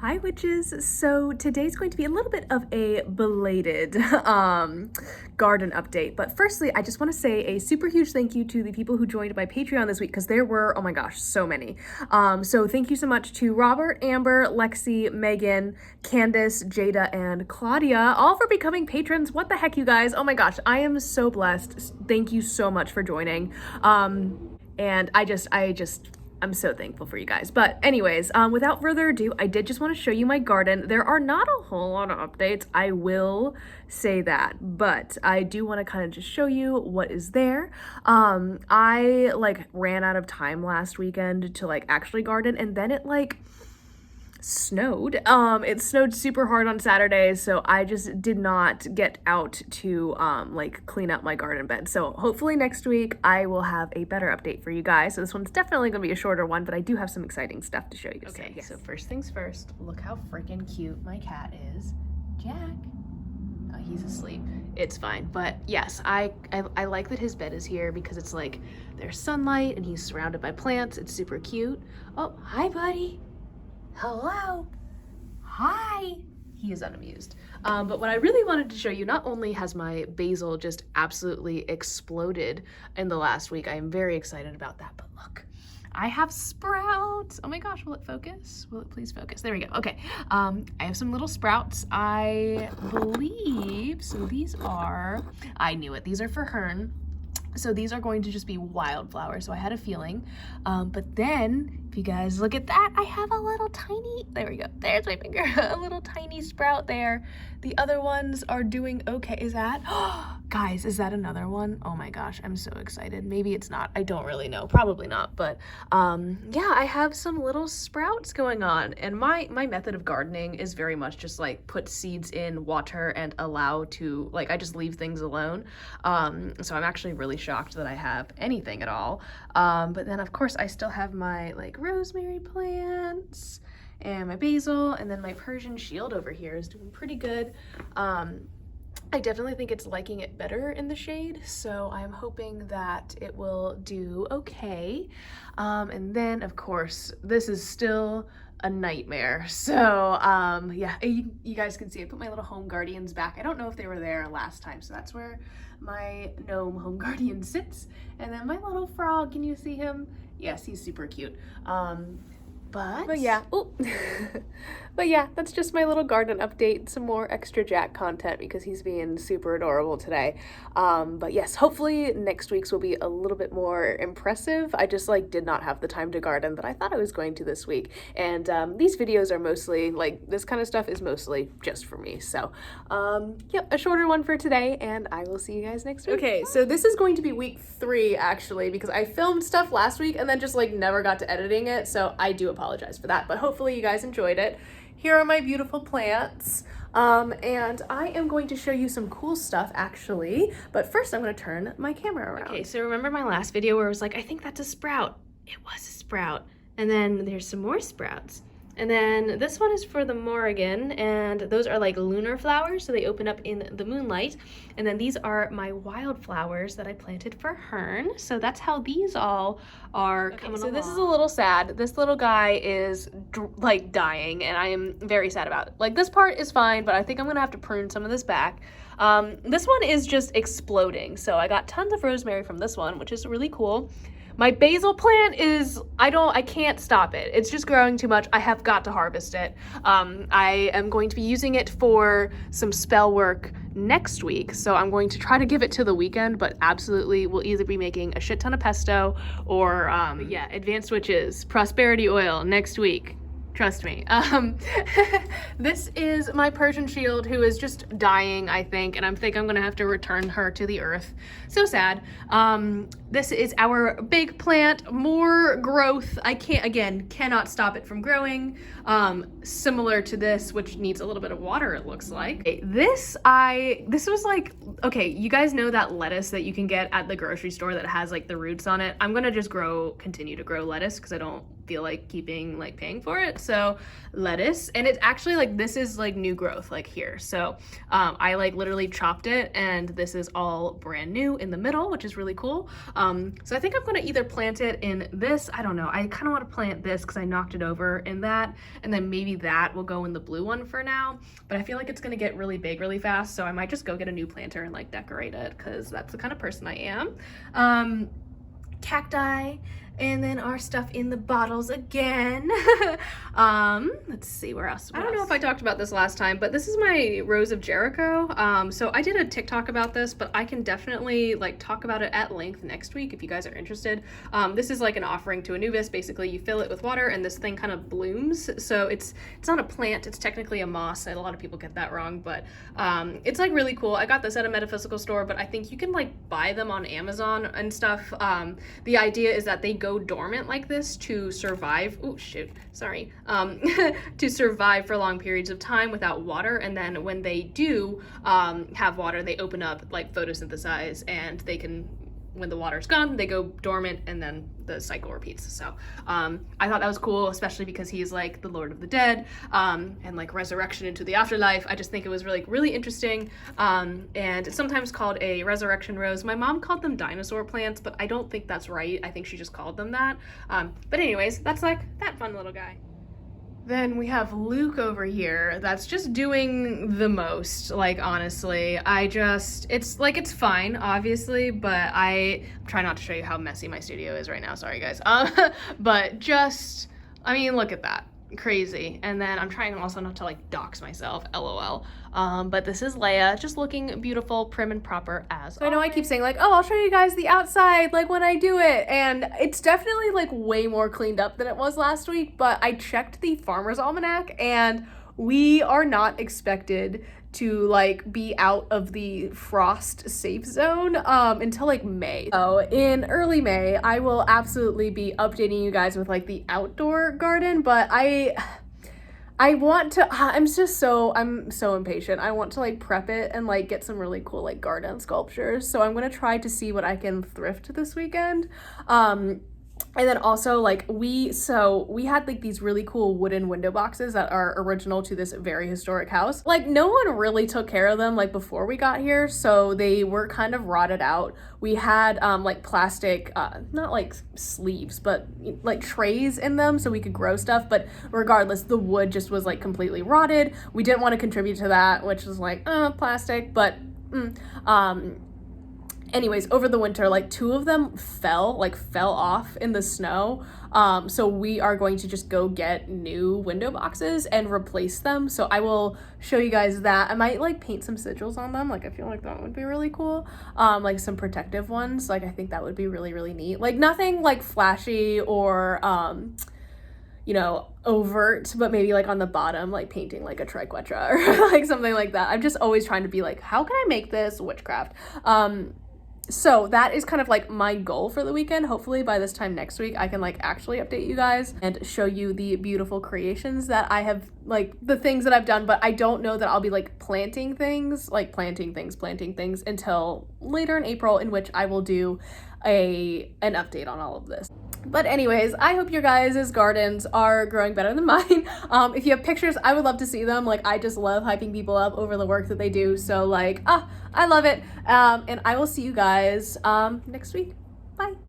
Hi witches! So today's going to be a little bit of a belated garden update, but firstly I just want to say a super huge thank you to the people who joined my Patreon this week because there were, oh my gosh, so many. So thank you so much to Robert, Amber, Lexi, Megan, Candace, Jada, and Claudia, all for becoming patrons. What the heck, you guys? Oh my gosh, I am so blessed. Thank you so much for joining. And I'm so thankful for you guys. But anyways, without further ado, I did just want to show you my garden. There are not a whole lot of updates, I will say that, but I do want to kind of just show you what is there. I ran out of time last weekend to actually garden, and then it snowed. It snowed super hard on Saturday, so I just did not get out to clean up my garden bed. So hopefully next week I will have a better update for you guys. So this one's definitely gonna be a shorter one, but I do have some exciting stuff to show you. Okay, yes. So first things first, look how freaking cute my cat is. Jack. Oh, he's asleep. It's fine. But yes, I like that his bed is here because it's like there's sunlight and he's surrounded by plants. It's super cute. Oh, hi buddy. Hello. Hi. He is unamused. But what I really wanted to show you, not only has my basil just absolutely exploded in the last week, I am very excited about that, but look, I have sprouts. Oh my gosh, will it focus? Will it please focus? There we go. Okay. I have some little sprouts. I believe, so these are, I knew it, these are for Hearn. So these are going to just be wildflowers, so I had a feeling. But then, if you guys look at that, I have a little tiny, there we go, there's my finger, a little tiny sprout there. The other ones are doing okay. Is that, guys, is that another one? Oh my gosh, I'm so excited. Maybe it's not, I don't really know, probably not. But yeah, I have some little sprouts going on. And my method of gardening is very much just put seeds in, water, and allow to, I just leave things alone. So I'm actually really shocked that I have anything at all. But then of course I still have my rosemary plants and my basil, and then my Persian shield over here is doing pretty good. I definitely think it's liking it better in the shade, so I'm hoping that it will do okay. And then of course this is still a nightmare. So yeah, you guys can see I put my little home guardians back. I don't know if they were there last time, so that's where my gnome home guardian sits. And then my little frog, can you see him? Yes, he's super cute. But yeah, oh, but yeah, that's just my little garden update. Some more extra Jack content because he's being super adorable today. But yes, hopefully next week's will be a little bit more impressive. I just did not have the time to garden, but I thought I was going to this week. And these videos are mostly this kind of stuff is mostly just for me. So yep, a shorter one for today, and I will see you guys next week. Okay, so this is going to be week 3 actually, because I filmed stuff last week and then just never got to editing it. So I do apologize for that, but hopefully you guys enjoyed it. Here are my beautiful plants, and I am going to show you some cool stuff actually, but first I'm going to turn my camera around. Okay, so remember my last video where I was like, I think that's a sprout. It was a sprout. And then there's some more sprouts. And then this one is for the Morrigan, and those are lunar flowers, so they open up in the moonlight. And then these are my wildflowers that I planted for Hearn. So that's how these all are coming along. So this is a little sad. This little guy is dying, and I am very sad about it. This part is fine, but I think I'm gonna have to prune some of this back. This one is just exploding. So I got tons of rosemary from this one, which is really cool. My basil plant is, I can't stop it. It's just growing too much. I have got to harvest it. I am going to be using it for some spell work next week. So I'm going to try to give it to the weekend, but absolutely we'll either be making a shit ton of pesto or yeah, advanced witches, prosperity oil next week. Trust me. This is my Persian shield who is just dying, I think, and I think I'm gonna have to return her to the earth. So sad. This is our big plant, more growth. I cannot stop it from growing. Similar to this, which needs a little bit of water, it looks like. This was okay, you guys know that lettuce that you can get at the grocery store that has the roots on it? I'm gonna just continue to grow lettuce because I don't feel like paying for it. So lettuce, and it's actually this is new growth here. So I literally chopped it, and this is all brand new in the middle, which is really cool. So I think I'm gonna either plant it in this, I don't know, I kind of want to plant this because I knocked it over in that, and then maybe that will go in the blue one for now, but I feel like it's gonna get really big really fast, so I might just go get a new planter and like decorate it because that's the kind of person I am. Cacti, and then our stuff in the bottles again. Let's see, where else? I don't know if I talked about this last time, but this is my Rose of Jericho. So I did a TikTok about this, but I can definitely like talk about it at length next week if you guys are interested. This is like an offering to Anubis. Basically, you fill it with water and this thing kind of blooms. So it's not a plant, it's technically a moss, and a lot of people get that wrong, but it's like really cool. I got this at a metaphysical store, but I think you can like buy them on Amazon and stuff. The idea is that they go dormant like this to survive. Oh shoot, sorry. To survive for long periods of time without water, and then when they do have water, they open up, like photosynthesize, and they can, when the water's gone, they go dormant, and then the cycle repeats. So I thought that was cool, especially because he's like the Lord of the Dead, and like resurrection into the afterlife. I just think it was really interesting, and it's sometimes called a resurrection rose. My mom called them dinosaur plants, but I don't think that's right. I think she just called them that. But anyways, that's like that fun little guy. Then we have Luke over here that's just doing the most, like, honestly. It's fine, obviously, but I try not to show you how messy my studio is right now. Sorry, guys. But just, I mean, look at that. Crazy. And then I'm trying also not to, like, dox myself, LOL. But this is Leia, just looking beautiful, prim and proper as So I know I keep saying like, oh, I'll show you guys the outside, like when I do it. And it's definitely like way more cleaned up than it was last week, but I checked the Farmer's Almanac and we are not expected to like be out of the frost safe zone until like May. So in early May, I will absolutely be updating you guys with like the outdoor garden, but I want to, I'm so impatient. I want to like prep it and like get some really cool like garden sculptures. So I'm going to try to see what I can thrift this weekend. And then also like we had like these really cool wooden window boxes that are original to this very historic house. Like no one really took care of them like before we got here, so they were kind of rotted out. We had like plastic, not like sleeves, but like trays in them so we could grow stuff, but regardless, the wood just was like completely rotted. We didn't want to contribute to that, which was like plastic, but anyways, over the winter, like 2 of them fell off in the snow. So we are going to just go get new window boxes and replace them. So I will show you guys that. I might like paint some sigils on them. Like I feel like that would be really cool. Like some protective ones. Like I think that would be really neat. Like nothing like flashy or you know, overt, but maybe like on the bottom, like painting like a triquetra or like something like that. I'm just always trying to be like, how can I make this witchcraft? So that is kind of like my goal for the weekend. Hopefully by this time next week, I can like actually update you guys and show you the beautiful creations that I have, like the things that I've done, but I don't know that I'll be like planting things until later in April, in which I will do an update on all of this. But anyways, I hope your guys' gardens are growing better than mine. If you have pictures, I would love to see them. Like, I just love hyping people up over the work that they do. So like, I love it. And I will see you guys next week. Bye.